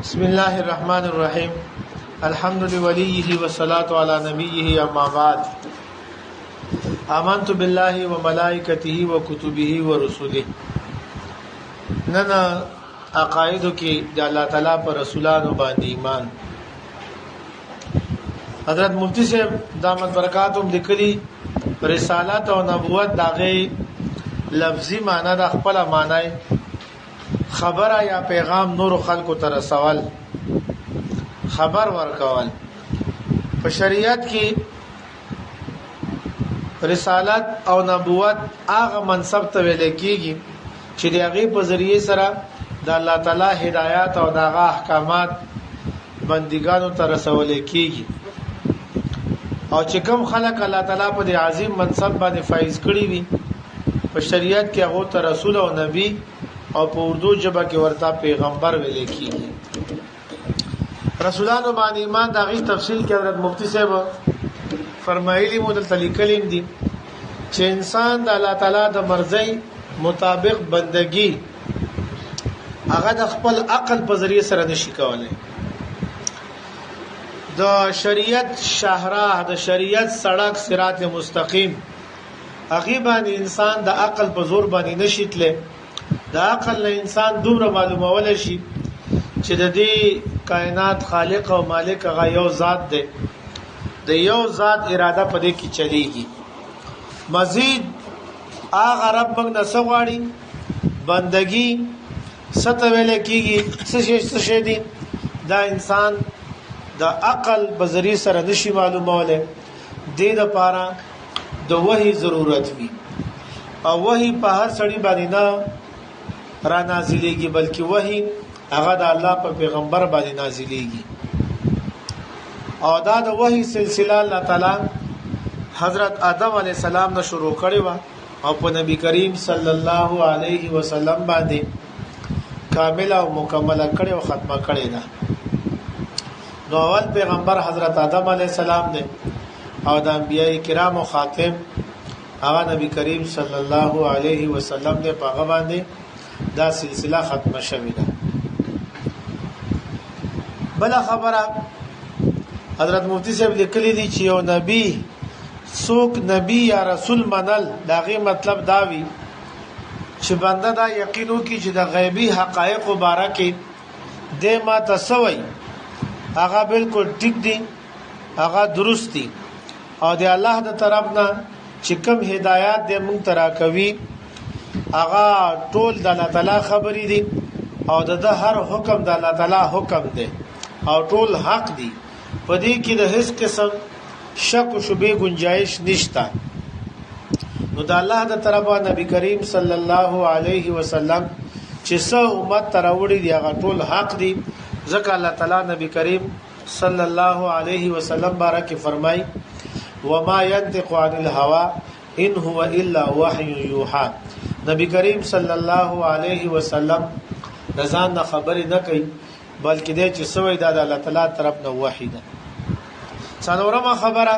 بسم الله الرحمن الرحيم الحمد لوليه والصلاة على نبيه أما بعد آمنت بالله وملائكته وكتبه ورسله ننا عقائدو کې د الله تعالی پر رسولانو باندې ایمان. حضرت مفتی صاحب دامت برکاتهم لیکلي رسالت او نبوت داغه لفظي معنی د خپل معنی خبره یا پیغام نور خلکو ته رسول خبر ورکول. په شریعت کې رسالت او نبوت هغه منصب ته ویل کېږي چې د هغه په ذریعه سره د الله تعالی هدایت او دغه احکامات بندګانو ته رسول کېږي او چې کوم خلک الله تعالی په دې عظیم منصب باندې فایز کړی وي په شریعت کې هغه ته رسول او نبی او په اردو ژبه کې ورته پیغمبر ویل کېږي. رسولانو باندې ایمان د هغه تفصیل کې حضرت مفتی صاحب فرمایلی مودل تلیکلیم دي چې انسان د الله تعالی د مرضی مطابق بندگی هغه د خپل عقل په ذریعه سره نشي کولای. د شریعت شاهراه د شریعت سړک صراط مستقیم هغه باندې انسان د عقل په زور باندې نشي تله. د عقل له انسان دومره معلومول شي چې د دې کائنات خالق او مالک هغه یو ذات دی، د یو ذات اراده په دې کې چلیږي. مزید هغه رب موږ نه سغواړي بندگی ستویل کېږي څه شي دي دا انسان د عقل په ذریعہ سره نشي معلوموله. د دې لپاره د وحي ضرورت وي او وحي په هر سړي باندې نه را نازلېږي بلکې وحي هغه د الله په پیغمبر باندې نازلېږي او دا د وحي سلسله الله تعالی حضرت آدم علی السلام نه شروع کړي و او په نبی کریم صلی الله علیه وسلم باندې کامله او مکمله کړي او ختمه کړي ده. نو اول پیغمبر حضرت آدم علی السلام دی او د انبیای کرام او خاتم هغه نبی کریم صلی الله علیه وسلم دی. په هغه باندې دا سلسله ختمه شوې ده. بل خبره حضرت مفتی صاحب لیکلي دي چې یو نبی څوک نبی یا رسول منل داغه مطلب دا وی چې بنده دا یقینو کې چې د غیبی حقایق مبارکه د ما تسوي هغه بالکل ټیک دي هغه درست دي او د الله د طرف نه چې کوم هدایت د مونږ ترا کوي هغه ټول د الله تعالی خبرې دي او د هر حکم د الله تعالی حکم دی او ټول حق دي. په دې کې د هیڅ قسم شک او شبهه گنجائش نشته. نو د الله د طرفه نبی کریم صلی الله علیه وسلم چې څو امت تراوړي دی هغه ټول حق دي. ځکه الله تعالی نبی کریم صلی الله علیه وسلم بارک فرمای وما ينطق عن الهوى ان هو الا وحي يوحى. نبی کریم صلی الله علیه وسلم رضان خبرې نه کوي بلکې د چې سوې د الله تعالی طرف نه وحی ده. څلورمه خبره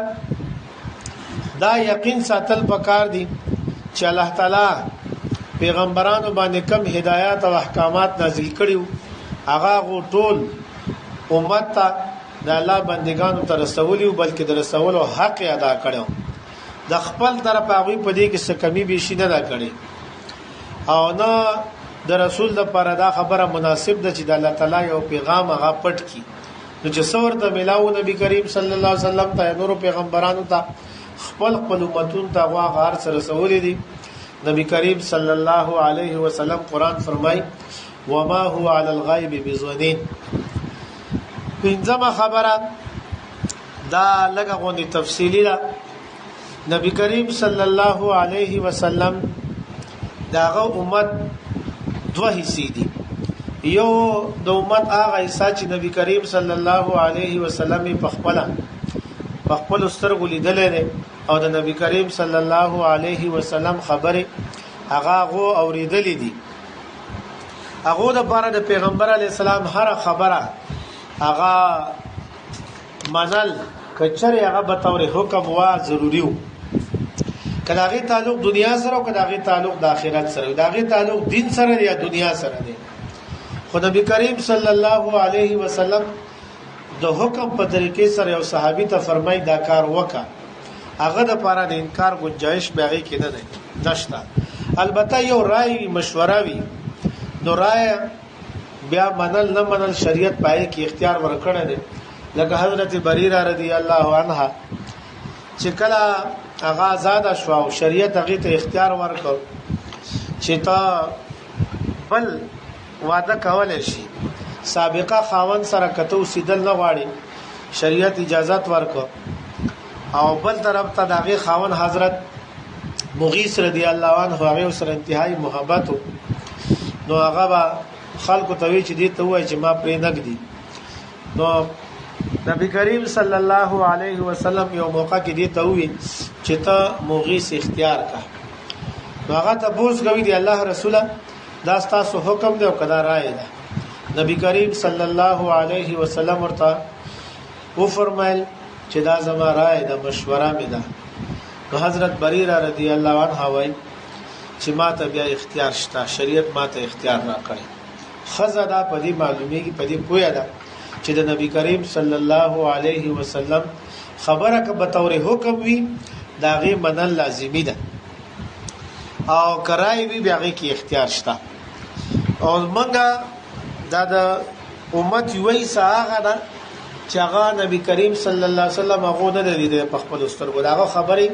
دا یقین ساتل پکار دي چې الله تعالی پیغمبرانو باندې کم هدایت او احکامات نازل کړیو هغه ټول امت ته د الله بندگانو ته رسولیو بلکې د رسولو حق ادا کړو. د خپل طرف هغه په دې کې څه کمی به شي نه کړي او نه د رسول د پر دا خبره مناسب ده چې د الله تعالی یو پیغام هغه پټ کی. نو چې څور ته ملاو نبی کریم صلی الله علیه وسلم ته نور پیغمبرانو ته خپل امتون ته غار سره رسول دي. نبی کریم صلی الله علیه وسلم قران فرمای وما هو علی الغیب بظنین. پنځمه خبره دا لږه غونډه تفصیلی ده. نبی کریم صلی الله علیه وسلم داغه امت دوه حصے دي. یو د امت هغه حصہ چې نبی کریم صلی الله علیه وسلم په خپل سترګو لیدلې او د نبی کریم صلی الله علیه وسلم خبره هغه اوریدلې دي. هغه د بار د پیغمبر علی السلام هر خبره هغه منل کچره هغه به تور حکم وا ضروری وو. کداغه تعلق دنیا سره او کداغه تعلق د آخرت سره، داغه تعلق دین سره یا دنیا سره دی. خو نبی کریم صلی الله علیه وسلم د حکم په طریقې سره یو صحابي ته فرمای دا کار وکا هغه د پاره د انکار گنجائش بیاغي کې نه ده نشتا. البته یو رائے مشوره وی نو رائے بیا منل نه منل شریعت پای کې اختیار ورکړه دي. لکه حضرت بریرہ رضی الله عنها چې کله هغه آزاد شو او شریعت هغه ته اختیار ورکړ چې تا بل وعده کولای شي سابقه خاون سره کته سیدل نه غواړي شریعت اجازت ورکړ او بل طرف ته دغه خاون حضرت مغیث رضی الله عنه هغه سره انتهایی محبت نو هغه خلکو ته وی چې دې ته وای چې ما پرې نګدي. نو نبی کریم صلی الله علیه وسلم یو موقع کې دې ته وی چې ته مغیث اختیار کا. نو هغه ته بوز غوي دی الله رسوله دا ستاسو حکم دی او کدا رائے ده. نبی کریم صلی الله علیه وسلم ورته و فرمایل چې دا زما رائے ده مشوره مې ده. نو حضرت بریرہ رضی الله عنها وای چې ما ته بیا اختیار شته شریعت ما ته اختیار راکړي. خزدا پدی معلومیږي پدی پویا ده چې د نبی کریم صلی الله علیه وسلم خبره ک به تور حکم وی داغه منل لازمی ده او کرای وی بیا کې اختیار شته. او منګه دا د امت وی ساغه ده چې هغه نبی کریم صلی الله علیه وسلم هغه نه لیدل په خپل سترګو داغه خبره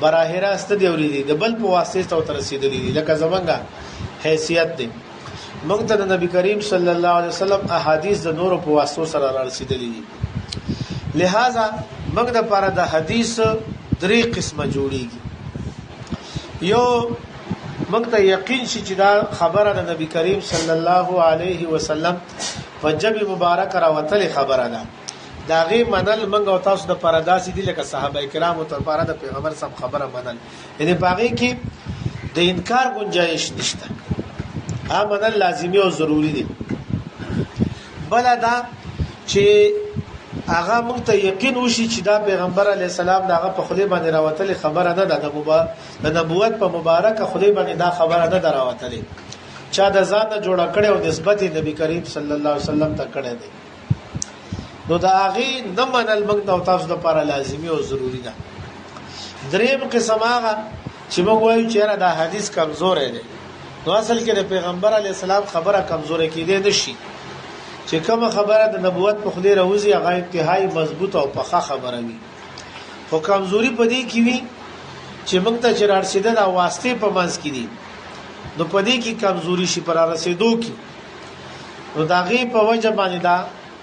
براه راست دی ورېدي د بل په واسطه او تر رسیدلې لکه زمونږه حیثیت دی. موږ ته نبی کریم صلی الله علیه وسلم احادیث د نور په واسطو سره رسیدلې لہذا موږ د پاره د حدیث درې قسمه جوړیږي. یو موږ ته یقین شي چې دا خبره د نبی کریم صلی الله علیه وسلم په جبه مبارک راوتل خبره ده دا غي منل موږ او تاسو د پاره داسې دي لکه صحابه کرامو ته پاره د پیغمبر سم خبره منل یعنی باغی کې د انکار گنجائش نشته منل لازمی او ضروری دي. بل دا چې هغه موږ ته یقین وشي چې دا پیغمبر علی السلام داغه په خلی باندې راوتل خبره نه ده د نبوت په مبارکه خلی باندې دا خبره نه دراوتل چا د ځان جوړ کړي او نسبت نبی کریم صلی الله علیه وسلم ته کړي دي. نو دا هغه نه منل موږ ته تاسو لپاره لازمی او ضروری ده. دریم قسم هغه چې موږ وایو چې دا حدیث کمزور دی. نو اصل کې د پیغمبر علی السلام خبره کمزورې کېده نشي چې کوم خبره د نبوت په خلی راوځي هغه انتهایی مضبوط او پخه خبره وي. خو کمزوري پدې کې وي چې موږ ته چې رسیدل او واسطه په منځ کې دي نو پدې کې کمزوري شي پر رسیدو کې نو داغه په وجه باندې دا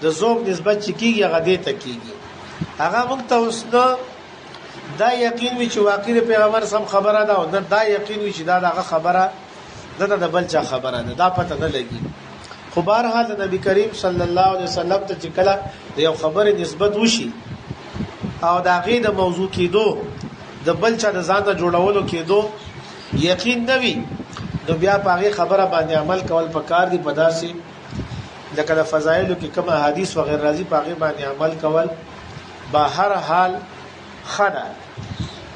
د زوم نسبت چې کیږي هغه دې ته کیږي. هغه موږ ته اوس دا یقین وي چې واقعي پیغمبر سم خبره ده او دا یقین وي چې دا دغه خبره دا د بل چا خبره ده دا پته نه لګي. خو بهرحال د نبی کریم صلی الله علیه وسلم ته چې کله د یو خبره نسبت وشي او دا غي د موضوع کېدو د بل چا د ځان ته جوړولو کېدو یقین نه وي نو بیا پاغه خبره باندې عمل کول پکار دي. په داسې لکه د فضایلو کې کوم احادیث وغیرہ راځي پاغه باندې عمل کول به هر حال خدا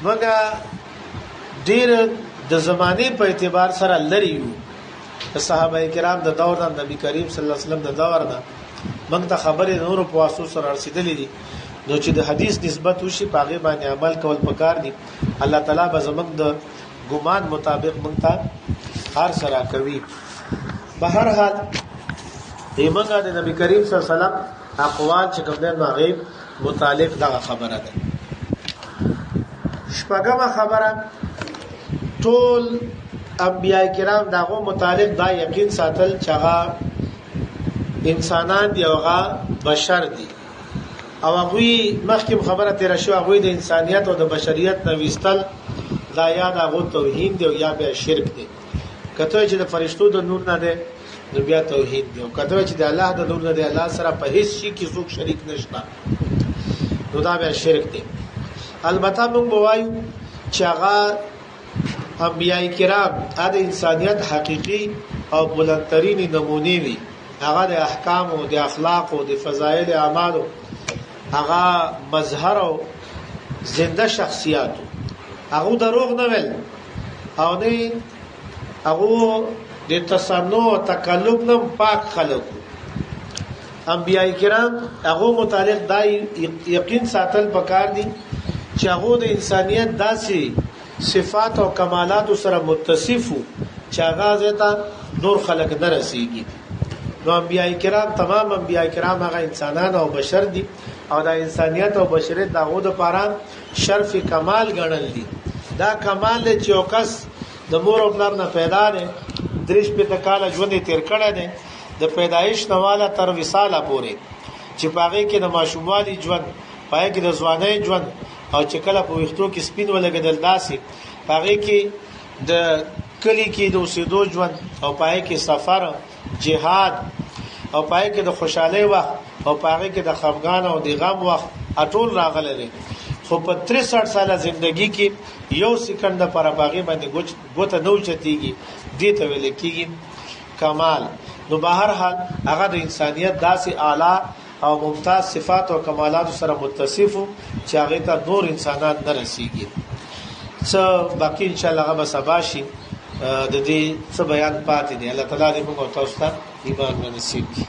موږ ډیر د زمانه په اعتبار سره لري یو د صحابه کرام د دور د نبی کریم صلی الله علیه وسلم د دور نه موږ ته خبره نور په واسطو سره رسیدلې دي. نو چې د حدیث نسبت وشي پاغه باندې عمل کول پکار دي. الله تعالی به زموږ د ګمان مطابق موږ ته هر سره کوي. په هر حال دیمه د نبی کریم صلی الله علیه وسلم اقوال چې کوم نه غیب متعلق دغه خبره ده. شپږمه خبره ټول انبیاء کرام دغه متعلق دا یقین ساتل چې هغه انسانان دی او هغه بشر دی او هغه مخکې خبره تیر شو هغه د انسانیت او د بشریت نو وستل دا یاد هغه توحید دی او یا به شرک دی. کته چې د فرشتو د نور نه دی نو بیا توحید دی او کته چې د الله د نور نه دی الله سره په هیڅ شي کې څوک شریک نشته نو دا به شرک دی. البته موږ وایو چې هغه انبیاء کرام د انسانیت حقیقی او بلندترین نمونه وي. هغه د احکام او د اخلاق او د فضایل اعمال هغه مظهر او زنده شخصیت هغه دروغ نه ویل او نه هغه د تصنع او تکلف نم پاک خلق انبیاء کرام هغه متعلق دا یقین ساتل پکار دي چې هغه د انسانيت داسې صفات او کمالات سره متصف چې هغه زتا نور خلق نه رسیږي. نو انبیاء کرام تمام انبیاء کرام هغه انسانان او بشر دي او د انسانيت او بشریت دغه د پاره شرف کمال ګڼل دي. دا کمال چې یو کس د مور او پلار نه پیدا دی درش په کاله ژوند تیر کړی دی د پیدایش نواله تر وصاله پورې چې پاغه کې د ماشوموالي ژوند پای کې د ځوانۍ ژوند او چې کله په وختو کې سپین ولګدل داسي پاغه کې د کلی کې د اوسېدو ژوند او پای کې سفر جهاد او پای کې د خوشحالي وخت او پای کې د خفګان او د غم وخت اټول راغله دي. خو په 63 ساله ژوندۍ کې یو سکند پر باغې باندې ګوته نو چتيږي دې ته ویل کېږي کمال. نو بهر حال هغه د انسانيت داسې اعلی او ممتاز صفات او کمالات سره متصف چې هغه ته نور انسانان نه رسیږي. څه باقی ان شاء الله هغه سباشي د دې څه بیان پاتې دی. الله تعالی دې موږ تاسو ته ایمان نصیب کړي.